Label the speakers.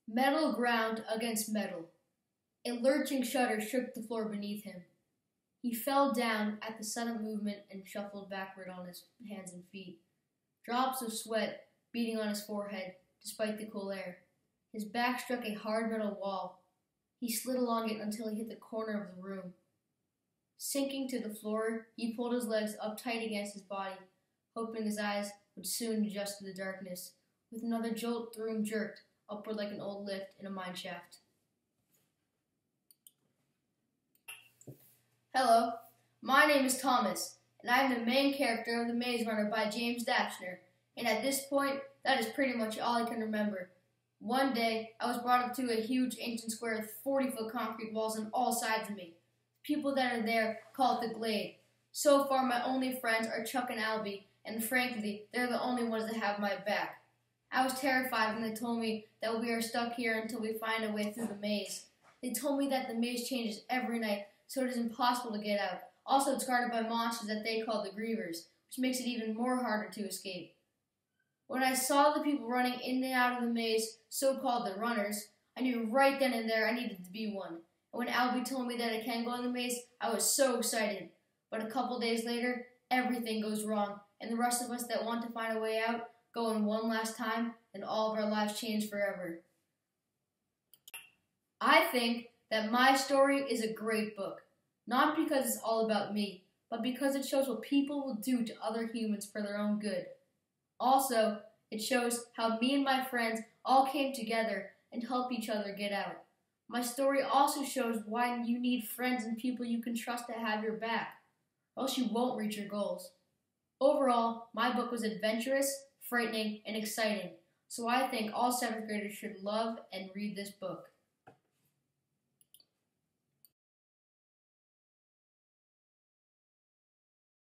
Speaker 1: Metal ground against metal. A lurching shudder shook the floor beneath him. He fell down at the sudden movement and shuffled backward on his hands and feet. Drops of sweat beating on his forehead despite the cool air. His back struck a hard metal wall. He slid along it until he hit the corner of the room. Sinking to the floor, he pulled his legs up tight against his body, hoping his eyes would soon adjust to the darkness. With another jolt, the room jerked upward like an old lift in a mine shaft. Hello, my name is Thomas, and I am the main character of The Maze Runner by James Dashner, and at this point, that is pretty much all I can remember. One day, I was brought up to a huge ancient square with 40-foot concrete walls on all sides of me. The people that are there call it the Glade. So far, my only friends are Chuck and Albie, and frankly, they're the only ones that have my back. I was terrified when they told me that we are stuck here until we find a way through the maze. They told me that the maze changes every night, so it is impossible to get out. Also, it's guarded by monsters that they call the Grievers, which makes it even more harder to escape. When I saw the people running in and out of the maze, so-called the runners, I knew right then and there I needed to be one. And when Albie told me that I can go in the maze, I was so excited. But a couple days later, everything goes wrong, and the rest of us that want to find a way out go in one last time, and all of our lives change forever. I think that my story is a great book, not because it's all about me, but because it shows what people will do to other humans for their own good. Also, it shows how me and my friends all came together and helped each other get out. My story also shows why you need friends and people you can trust to have your back, or else you won't reach your goals. Overall, my book was adventurous, frightening, and exciting, so I think all 7th graders should love and read this book.